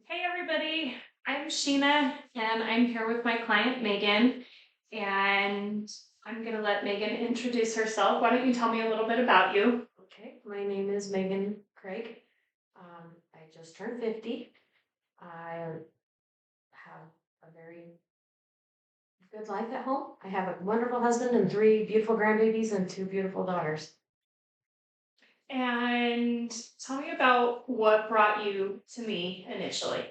Hey everybody, I'm Sheena and I'm here with my client Megan, and I'm gonna let Megan introduce herself. Why don't you tell me a little bit about you? Okay, my name is Megan Craig. I just turned 50. I have a very good life at home. I have a wonderful husband and three beautiful grandbabies and two beautiful daughters. And tell me about what brought you to me initially.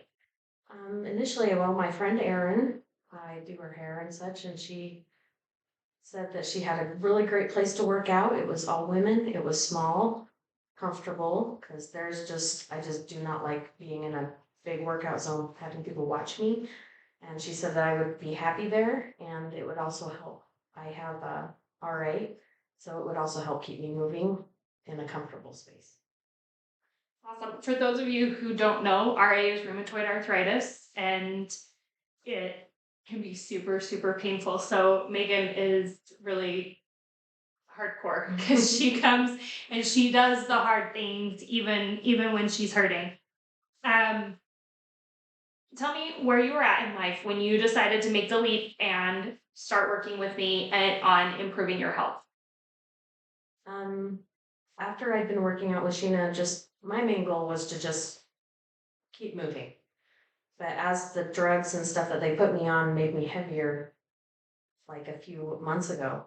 Initially, well, my friend Erin, I do her hair and such, and she said that she had a really great place to work out. It was all women, it was small, comfortable, because I just do not like being in a big workout zone, having people watch me. And she said that I would be happy there and it would also help. I have a RA, so it would also help keep me moving in a comfortable space. Awesome. For those of you who don't know, RA is rheumatoid arthritis and it can be super, super painful. So Megan is really hardcore because she comes and she does the hard things even when she's hurting. Um, Tell me where you were at in life when you decided to make the leap and start working with me on improving your health. Um, After I'd been working out with Sheena, just my main goal was to just keep moving. But as the drugs and stuff that they put me on made me heavier, like a few months ago,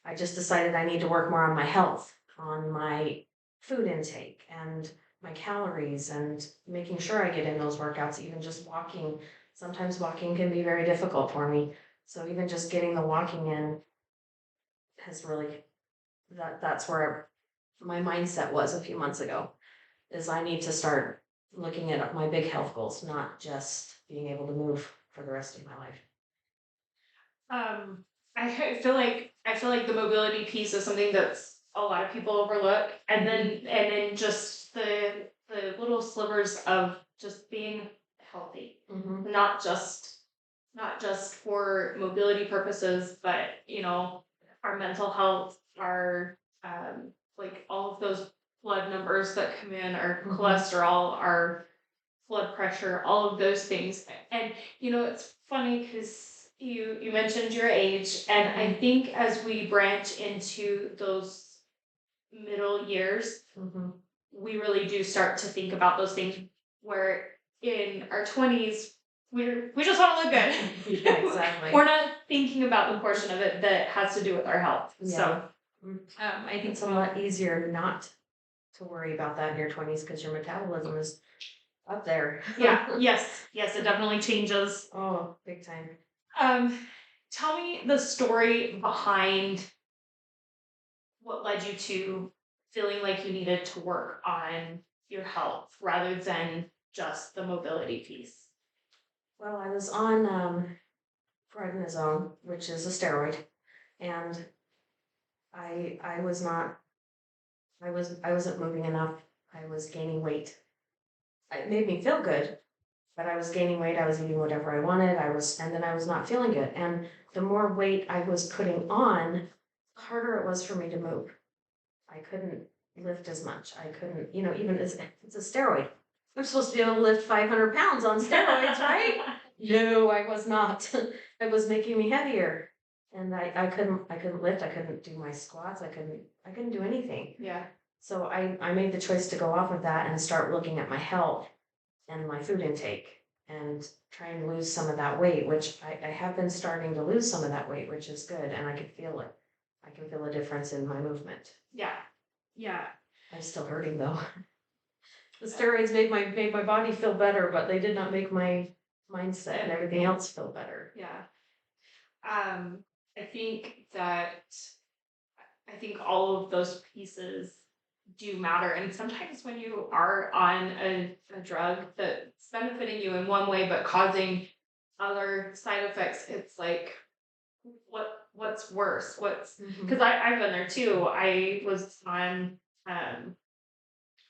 I just decided I need to work more on my health, on my food intake and my calories and making sure I get in those workouts, even just walking. Sometimes walking can be very difficult for me. So even just getting the walking in has really that's where my mindset was a few months ago, is I need to start looking at my big health goals, not just being able to move for the rest of my life. Um, I feel like the mobility piece is something that's a lot of people overlook, and then just the little slivers of just being healthy, Mm-hmm. not just for mobility purposes, but our mental health, our like all of those blood numbers that come in, our Mm-hmm. cholesterol, our blood pressure, all of those things. And it's funny because you mentioned your age, and I think as we branch into those middle years, Mm-hmm. we really do start to think about those things where in our 20s we just want to look good. Yeah, exactly. We're not thinking about the portion of it that has to do with our health. Yeah. So Mm. I think It's a lot easier not to worry about that in your 20s because your metabolism is up there. yeah, yes, it definitely changes. Oh, big time. Um, Tell me the story behind what led you to feeling like you needed to work on your health rather than just the mobility piece. Well, I was on prednisone, which is a steroid, and I was not I wasn't moving enough. I was gaining weight. It made me feel good, but I was gaining weight. I was eating whatever I wanted. And then I was not feeling good. And the more weight I was putting on, the harder it was for me to move. I couldn't lift as much. I couldn't, even as it's a steroid. I'm supposed to be able to lift 500 pounds on steroids, right? No, I was not. It was making me heavier. And I couldn't lift, I couldn't do my squats, I couldn't do anything. Yeah. So I made the choice to go off of that and start looking at my health and my food intake and try and lose some of that weight, which I have been starting to lose some of that weight, which is good, and I can feel it. I can feel a difference in my movement. Yeah. Yeah. I'm still hurting though. The steroids made my body feel better, but they did not make my mindset and everything else feel better. Yeah. Um, I think that I think all of those pieces do matter. And sometimes when you are on a drug that's benefiting you in one way but causing other side effects, it's like what's worse? What's because I've been there too. I was on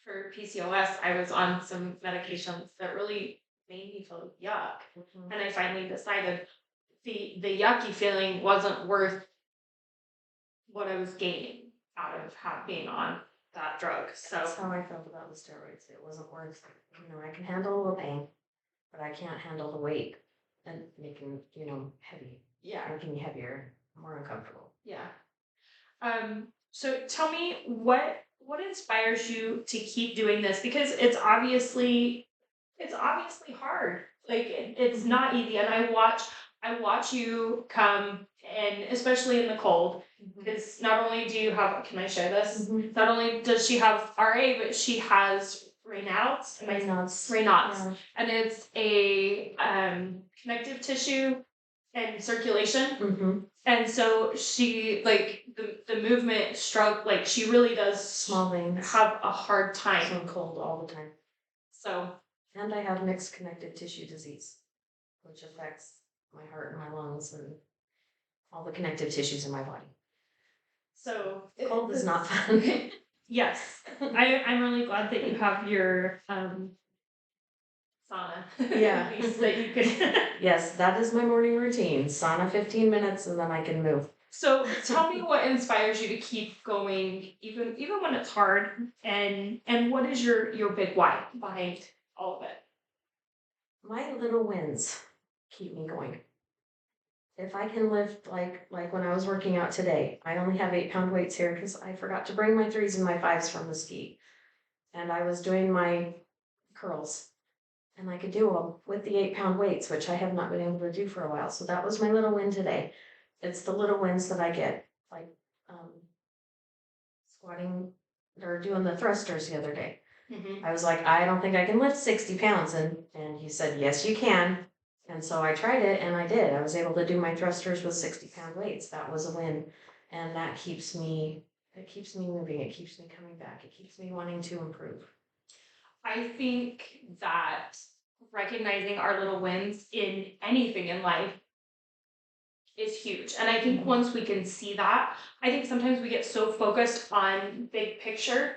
for PCOS, I was on some medications that really made me feel yuck. And I finally decided the yucky feeling wasn't worth what I was gaining out of being on that drug. So That's how I felt about the steroids. It wasn't worth it. I can handle a little pain. can't handle the weight and making, heavy, Yeah. making me heavier, more uncomfortable. Yeah. So tell me what inspires you to keep doing this? Because it's obviously hard. Like it's not easy. And I watch you come and especially in the cold, because not only do you have, can I share this? Mhm. Not only does she have RA, but she has Raynaud's. Raynaud's. Raynaud's. Yeah. And it's a connective tissue and circulation. Mm-hmm. And so she like the movement stroke, like she really does Small veins. have a hard So time. I'm cold all the time. So And I have mixed connective tissue disease, which affects my heart and my lungs and all the connective tissues in my body. so Cold is not fun. yes. I'm really glad that you have your sauna. Yeah. At least that you can Yes, that is my morning routine. Sauna 15 minutes and then I can move. So tell me what inspires you to keep going even when it's hard, and what is your big why behind all of it? My little wins keep me going. If I can lift like when I was working out today, I only have 8-pound weights here because I forgot to bring my 3s and my 5s from the ski. And I was doing my curls. And I could do them with the 8-pound weights, which I have not been able to do for a while. So that was my little win today. It's the little wins that I get, like squatting or doing the thrusters the other day. Mm-hmm. I was like, I don't think I can lift 60 pounds. And he said, yes, you can. And so I tried it and I did. I was able to do my thrusters with 60-pound weights. That was a win. And that keeps me, moving. It keeps me coming back. It keeps me wanting to improve. I think that recognizing our little wins in anything in life is huge. And I think once we can see that, I think sometimes we get so focused on big picture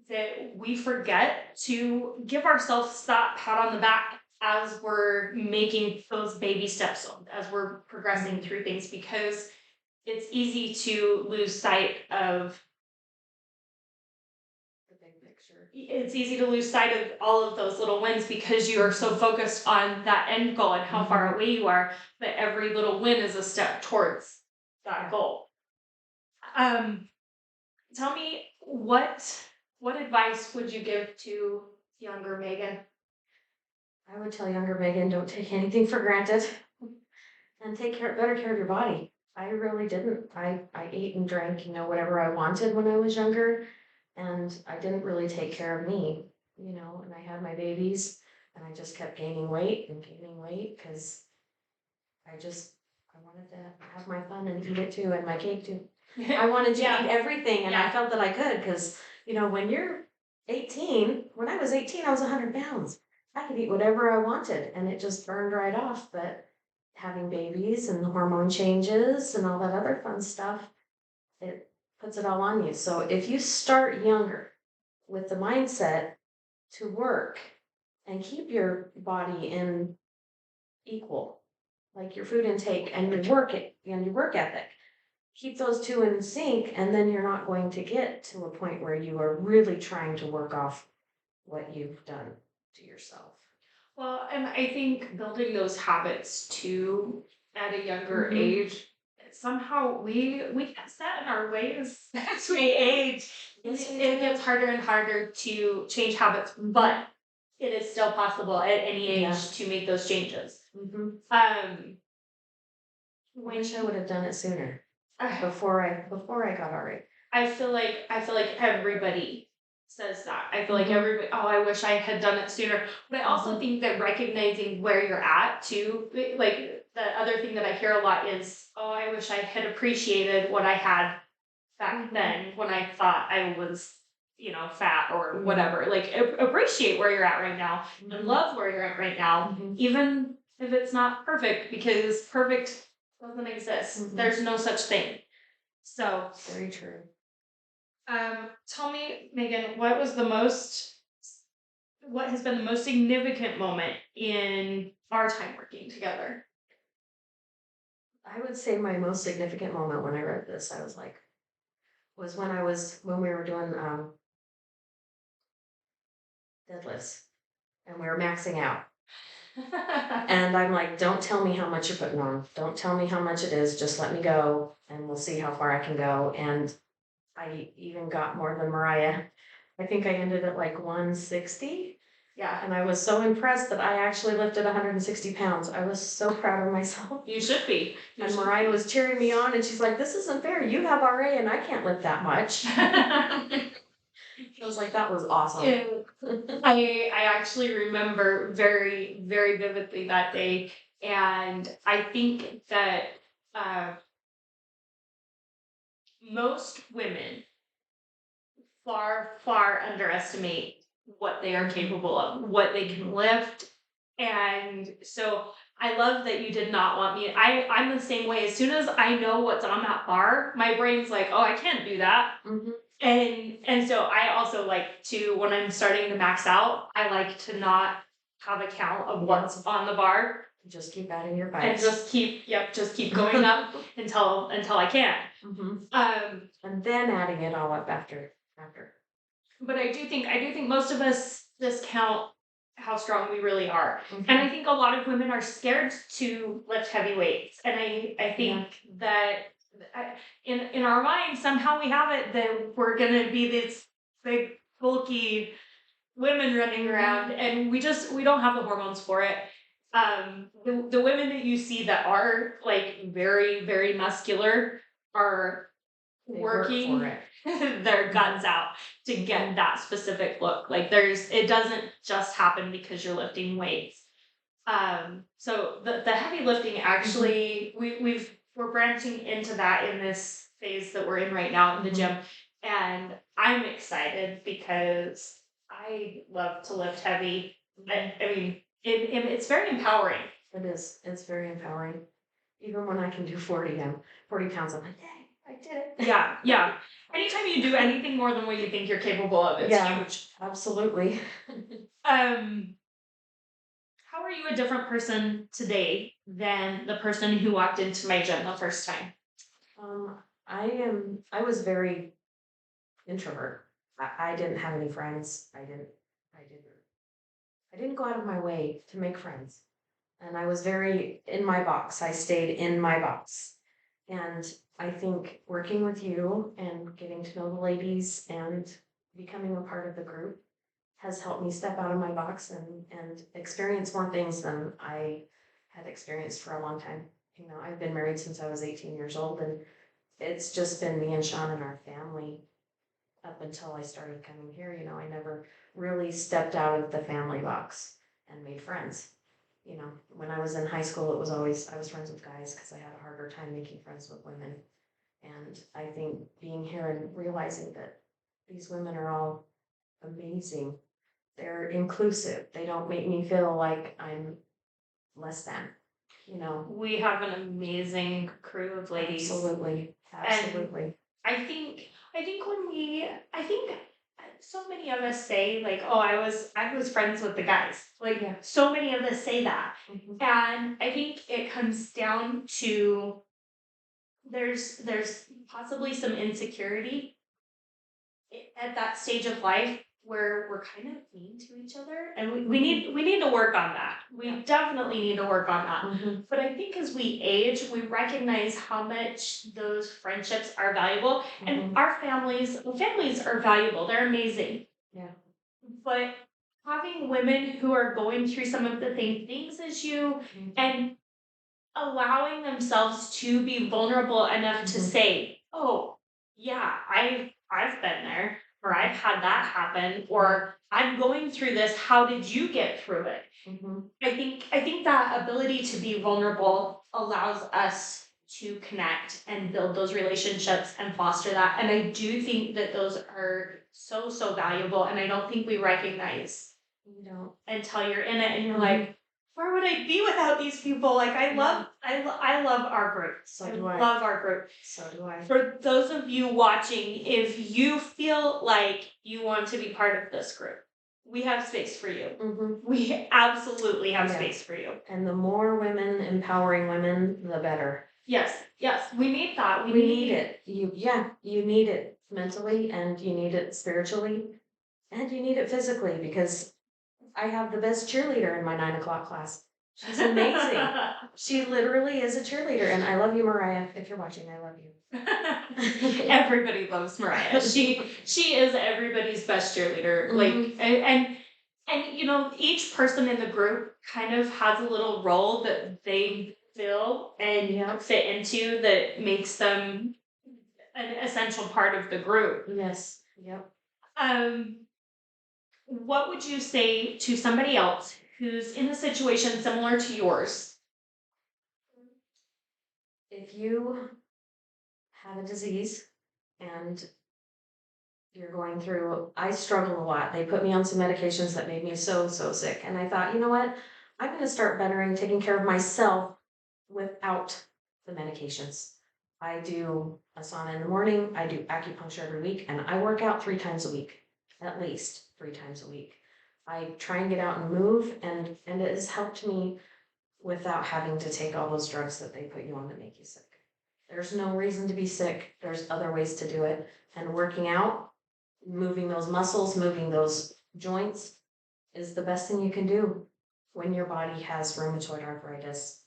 that we forget to give ourselves that pat on the back as we're making those baby steps, as we're progressing through things, because it's easy to lose sight of The big picture. it's easy to lose sight of all of those little wins because you are so focused on that end goal and how far away you are, that every little win is a step towards that goal. Tell me what advice would you give to younger Megan? I would tell younger Megan, don't take anything for granted and take better care of your body. I really didn't. I ate and drank, whatever I wanted when I was younger, and I didn't really take care of me, and I had my babies and I just kept gaining weight because I wanted to have my fun and eat it too and my cake too. I wanted to eat everything and I felt that I could because, when you're 18, when I was 18, I was 100 pounds. I could eat whatever I wanted and it just burned right off. But having babies and the hormone changes and all that other fun stuff, it puts it all on you. So if you start younger with the mindset to work and keep your body in equal, like your food intake and your work ethic, keep those two in sync, and then you're not going to get to a point where you are really trying to work off what you've done to yourself. Well, and I think building those habits too at a younger age, somehow we get set in our ways as we age. It gets harder and harder to change habits, but it is still possible at any age to make those changes. I wish I would have done it sooner. Before I got RA. I feel like everybody says that. I feel like everybody, oh, I wish I had done it sooner. But I also think that recognizing where you're at too, like the other thing that I hear a lot is, oh, I wish I had appreciated what I had back then when I thought I was, fat or whatever. Like appreciate where you're at right now and love where you're at right now, even if it's not perfect, because perfect doesn't exist. There's no such thing. So very true. Tell me, Megan, what has been the most significant moment in our time working together? I would say my most significant moment when I read this, I was like, was when we were doing deadlifts and we were maxing out. And I'm like, don't tell me how much you're putting on. Don't tell me how much it is. Just let me go and we'll see how far I can go. And I even got more than Mariah. I think I ended at like 160. Yeah, And I was so impressed that I actually lifted 160 pounds. I was so proud of myself. you should be. You And should Mariah was cheering me on and she's like, this isn't fair. You have RA and I can't lift that much. I was like, that was awesome. I actually remember very, very vividly that day. And I think that most women far underestimate what they are capable of, what they can lift. And so I love that you did not want me. I'm the same way. As soon as I know what's on that bar, my brain's like, oh, I can't do that. Mhm. And so I also like to, when I'm starting to max out, I like to not have a count of what's on the bar Just keep adding your and bites. just keep going up until I can. Mhm. And then adding it all up after. But I do think most of us discount how strong we really are. Mhm. And I think a lot of women are scared to lift heavy weights. And I think that in our minds, somehow we have it that we're gonna be these big, bulky women running around, and we don't have the hormones for it. The women that you see that are like very, very muscular are They work working for it. their guts out to get that specific look. Like it doesn't just happen because you're lifting weights. So the heavy lifting actually we're branching into that in this phase that we're in right now in the gym. And I'm excited because I love to lift heavy. I mean, it's very empowering. It is. It's very empowering. Even when I can do 40 pounds, I'm like, dang, I did it. Yeah. Anytime you do anything more than what you think you're capable of, it's huge. Absolutely. How are you a different person today than the person who walked into my gym the first time? I was very introvert. I didn't have any friends. I didn't go out of my way to make friends. And I was very in my box. I stayed in my box. And I think working with you and getting to know the ladies and becoming a part of the group has helped me step out of my box and experience more things than I had experienced for a long time. You know, I've been married since I was 18 years old, and it's just been me and Sean and our family up until I started coming here. You know, I never really stepped out of the family box and made friends. You know, when I was in high school, it was always, I was friends with guys because I had a harder time making friends with women. And I think being here and realizing that these women are all amazing. They're inclusive. They don't make me feel like I'm less than, you know. We have an amazing crew of ladies. Absolutely. Absolutely. And I think so many of us say like, oh, I was friends with the guys. Like so many of us say that. And I think it comes down to there's possibly some insecurity at that stage of life where we're kind of mean to each other, and we need to work on that. We definitely need to work on that. But I think as we age, we recognize how much those friendships are valuable, and our families are valuable. They're amazing. Yeah. But having women who are going through some of the same things as you and allowing themselves to be vulnerable enough to say, "Oh, yeah, I've been there, or I've had that happen, or I'm going through this. How did you get through it?" I think that ability to be vulnerable allows us to connect and build those relationships and foster that. And I do think that those are so valuable, and I don't think we recognize, you know, until you're in it and you're like, where would I be without these people? Like I love our group. So do I. Love our group. So do I. For those of you watching, if you feel like you want to be part of this group, we have space for you. We absolutely have space for you. And the more women empowering women, the better. Yes, we need that. We need it. You need it mentally, and you need it spiritually, and you need it physically, because I have the best cheerleader in my 9 o'clock class. She's amazing. She literally is a cheerleader, and I love you, Mariah. If you're watching, I love you. Everybody loves Mariah. She is everybody's best cheerleader. Like and you know, each person in the group kind of has a little role that they fill and Yeah. fit into that makes them an essential part of the group. Yes. Yep. What would you say to somebody else who's in a situation similar to yours? If you have a disease and you're going through, I struggle a lot. They put me on some medications that made me so sick. And I thought, you know what? I'm going to start bettering taking care of myself without the medications. I do a sauna in the morning, I do acupuncture every week, and I work out 3 times a week, at least 3 times a week. I try and get out and move, and it has helped me without having to take all those drugs that they put you on that make you sick. There's no reason to be sick. There's other ways to do it. And working out, moving those muscles, moving those joints is the best thing you can do when your body has rheumatoid arthritis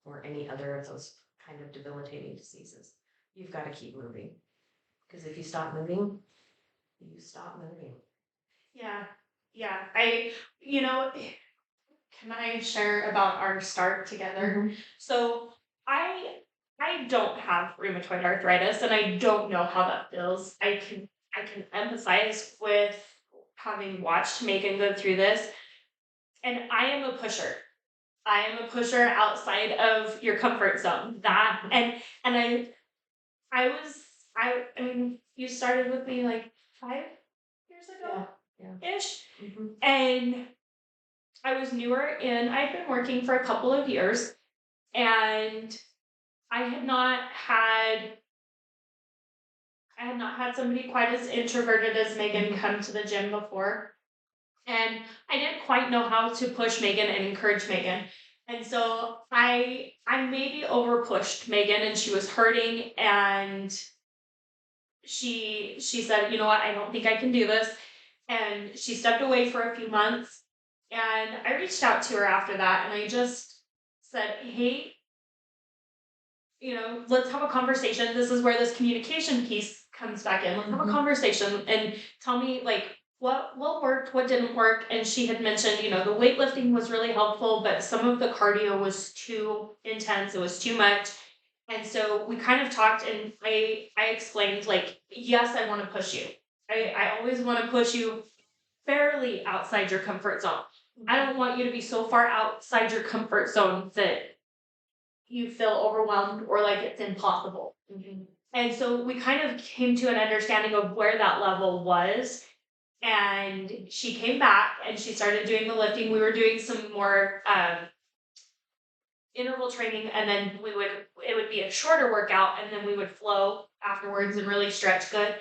or any other of those kind of debilitating diseases. You've got to keep moving. Because if you stop moving, you stop moving. Yeah. You know, can I share about our start together? So I don't have rheumatoid arthritis and I don't know how that feels. I can empathize with having watched Megan go through this. And I am a pusher. I am a pusher outside of your comfort zone. That and I mean you started with me like 5 years ago ish. And I was newer in, I'd been working for a couple of years and I had not had somebody quite as introverted as Megan come to the gym before. And I didn't quite know how to push Megan and encourage Megan. And so I maybe over pushed Megan and she was hurting and she said, you know what, I don't think I can do this. And she stepped away for a few months. And I reached out to her after that and I just said, hey, you know, let's have a conversation. This is where this communication piece comes back in. Let's have a conversation and tell me like what worked, what didn't work. And she had mentioned, you know, the weightlifting was really helpful, but some of the cardio was too intense. It was too much. And so we kind of talked and I explained like, yes, I want to push you. I always want to push you fairly outside your comfort zone. I don't want you to be so far outside your comfort zone that you feel overwhelmed or like it's impossible. And so we kind of came to an understanding of where that level was. And she came back and she started doing the lifting. We were doing some more interval training and then it would be a shorter workout and then we would flow afterwards and really stretch good.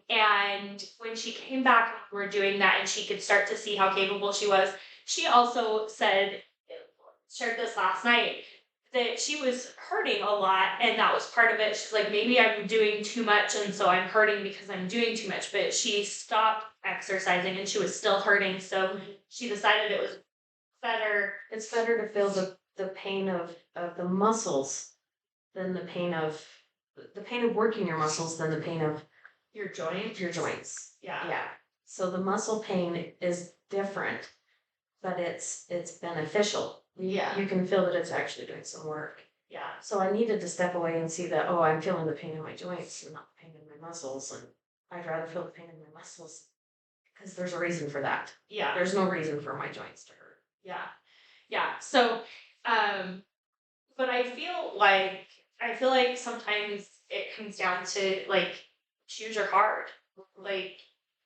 And when she came back and we were doing that and she could start to see how capable she was, she also shared this last night, that she was hurting a lot and that was part of it. She's like, maybe I'm doing too much and so I'm hurting because I'm doing too much, but she stopped exercising and she was still hurting. So she decided it was better. It's better to feel the pain of the muscles than the pain of working your muscles than the pain of your joints. Yeah. So the muscle pain is different, but it's beneficial. You can feel that it's actually doing some work. Yeah. So I needed to step away and see that, oh, I'm feeling the pain in my joints and not the pain in my muscles. And I'd rather feel the pain in my muscles because there's a reason for that. Yeah. There's no reason for my joints to hurt. Yeah. So, but I feel like sometimes it comes down to like choose your heart. Like,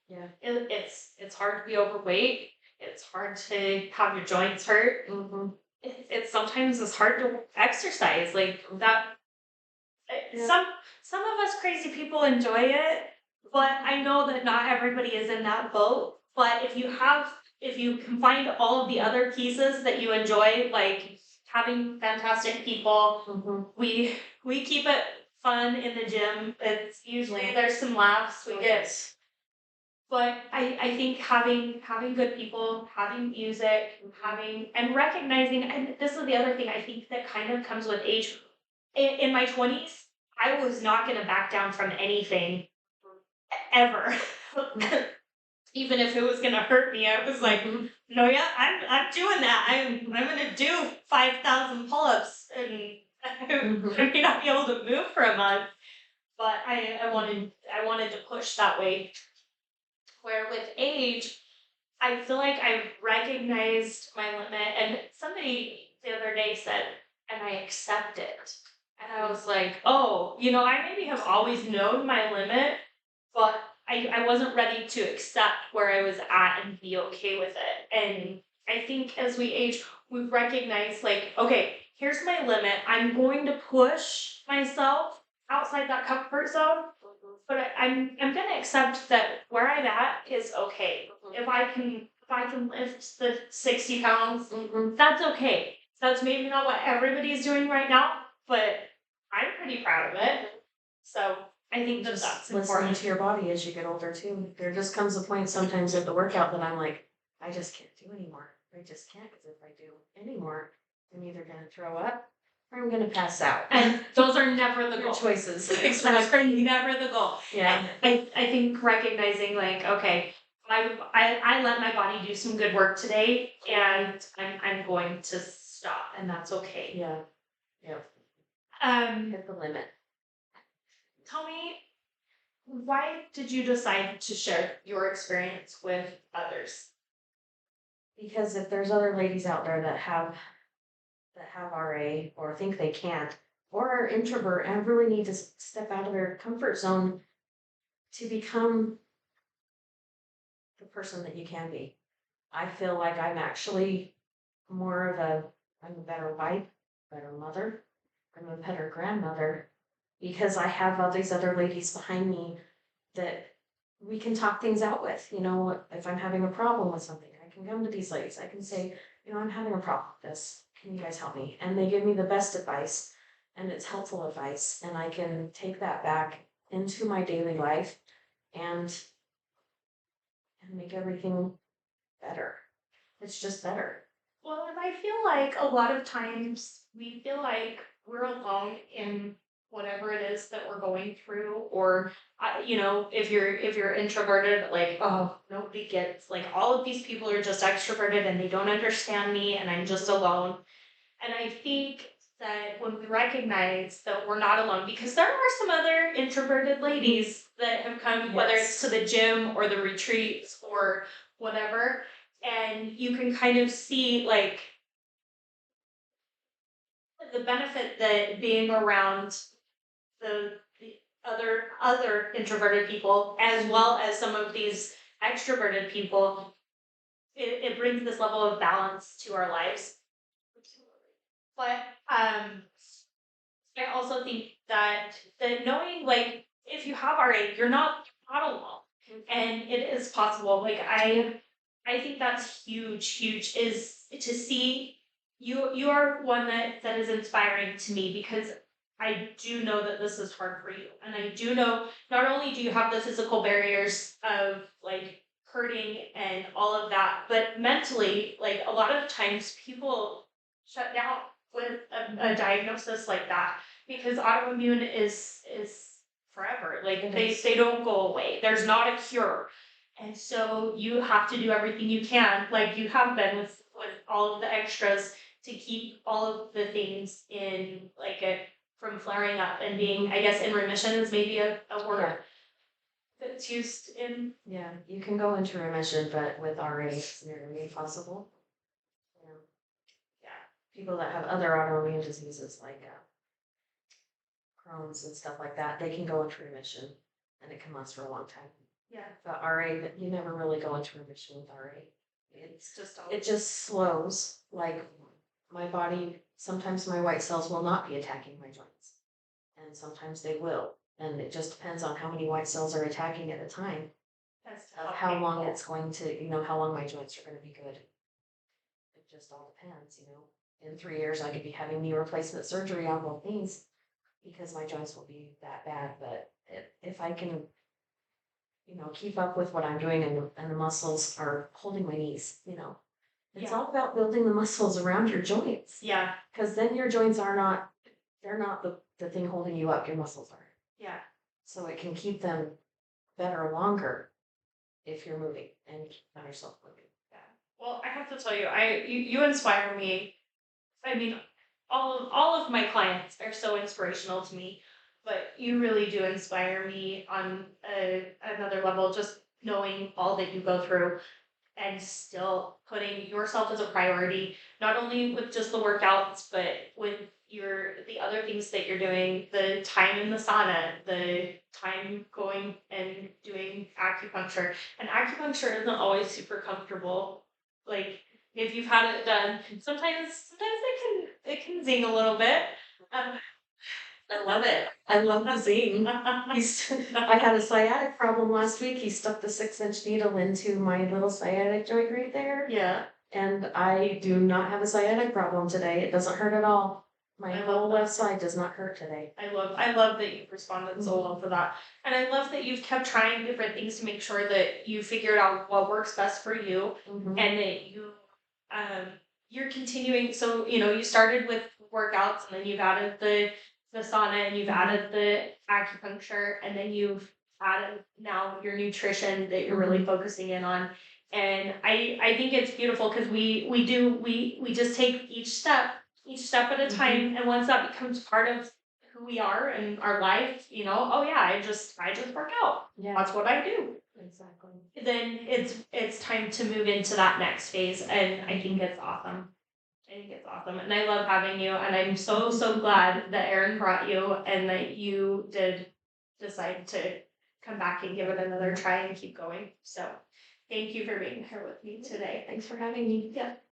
it's hard to be overweight. It's hard to have your joints hurt. It's sometimes it's hard to exercise like that. Some of us crazy people enjoy it, but I know that not everybody is in that boat. But if you can find all of the other pieces that you enjoy, like having fantastic people, we keep it fun in the gym. It's usually there's some laughs. We get But I think having good people, having music, having and recognizing, and this is the other thing I think that kind of comes with age. In my 20s, I was not gonna back down from anything ever. Even if it was gonna hurt me, I was like, Mhm. no, yeah, I'm doing that. I'm gonna do 5,000 pull-ups, and Mhm. I may not be able to move for a month, but I wanted to push that way. Where with age, I feel like I've recognized my limit, and somebody the other day said, and I accept it. And I was like, oh, I maybe have always known my limit, but I wasn't ready to accept where I was at and be okay with it. And I think as we age, we've recognized, like, okay, here's my limit. I'm going to push myself outside that comfort zone, but I'm gonna accept that where I'm at is okay. If I can lift the 60 pounds, Mhm. that's okay. That's maybe not what everybody's doing right now, but I'm pretty proud of it. So I think that Just that's listening important. to your body as you get older too. There just comes a point sometimes at the workout that I'm like, I just can't do anymore. I just can't, because if I do anymore, I'm either gonna throw up or I'm gonna pass out. And those are never the Your goal. choices. Exactly, never the goal. Yeah. I think recognizing, like, okay, I let my body do some good work today, and I'm going to stop, and that's okay. Yeah. Yeah. Um, Hit the limit. tell me, why did you decide to share your experience with others? Because if there's other ladies out there that have RA or think they can't, or are introvert and really need to step out of their comfort zone to become the person that you can be. I feel like I'm a better wife, better mother, I'm a better grandmother, because I have all these other ladies behind me that we can talk things out with. If I'm having a problem with something, I can come to these ladies. I can say, I'm having a problem with this. Can you guys help me? And they give me the best advice, and it's helpful advice, and I can take that back into my daily life and make everything better. It's just better. Well, and I feel like a lot of times we feel like we're alone in whatever it is that we're going through, or if you're introverted, like, oh, nobody gets, like, all of these people are just extroverted and they don't understand me, and I'm just alone. And I think that when we recognize that we're not alone, because there are some other introverted ladies that have come, whether it's Yes. to the gym or the retreats or whatever, and you can kind of see, like, the benefit that being around the other introverted people, as well as some of these extroverted people, it brings this level of balance to our lives. But I also think that knowing, like, if you have RA, you're not alone, and it is possible. Like, I think that's huge, huge, is to see you are one that is inspiring to me, because I do know that this is hard for you, and I do know not only do you have the physical barriers of, like, hurting and all of that, but mentally, like, a lot of times people shut down with a diagnosis like that, because autoimmune is forever. Like, It they is. they don't go away. There's not a cure. And so you have to do everything you can, like you have been with all of the extras, to keep all of the things in, like, from flaring up and being, I guess, in remission is maybe a word Yeah. that's used in. Yeah, you can go into remission, but with RA, it's nearly impossible. Yeah. Yeah. People that have other autoimmune diseases like Crohn's and stuff like that, they can go into remission, and it can last for a long time. Yeah. But RA, you never really go into remission with RA. It's just It just slows. Like, my body, sometimes my white cells will not be attacking my joints, and sometimes they will. And it just depends on how many white cells are attacking at a time, of how long it's going to, how long my joints are going to be good. It just all depends. In 3 years, I could be having knee replacement surgery on both knees because my joints will be that bad. But if I can, keep up with what I'm doing and the muscles are holding my knees, It's Yeah. all about building the muscles around your joints. Yeah, Cause then your joints they're not the thing holding you up, your muscles are. yeah, So it can keep them better longer if you're moving and keep yourself moving. yeah. Well, I have to tell you, you inspire me. I mean, all of my clients are so inspirational to me, but you really do inspire me on another level. Just knowing all that you go through and still putting yourself as a priority, not only with just the workouts, but with the other things that you're doing, the time in the sauna, the time going and doing acupuncture. And acupuncture isn't always super comfortable. Like if you've had it done, sometimes it can zing a little bit. Um, I love it. I love the zine. I had a sciatic problem last week. He stuck the 6-inch needle into my little sciatic joint right there. yeah. And I do not have a sciatic problem today. It doesn't hurt at all. My I whole love left side does not hurt today. I love that you've responded so well to that. And I love that you've kept trying different things to make sure that you figured out what works best for you Mhm. and that you're continuing. So, you started with workouts and then you've added the sauna and you've added the acupuncture and then you've added now your nutrition that you're really focusing in on. And I think it's beautiful because we just take each step at a time, and once that becomes part of who we are and our life, oh yeah, I just work out. Yeah, That's what I do. exactly. Then it's time to move into that next phase, and I think it's awesome. I think it's awesome, and I love having you, and I'm so glad that Erin brought you, and that you did decide to come back and give it another try and keep going. So, thank you for being here with me today. Thanks for having me. Yeah.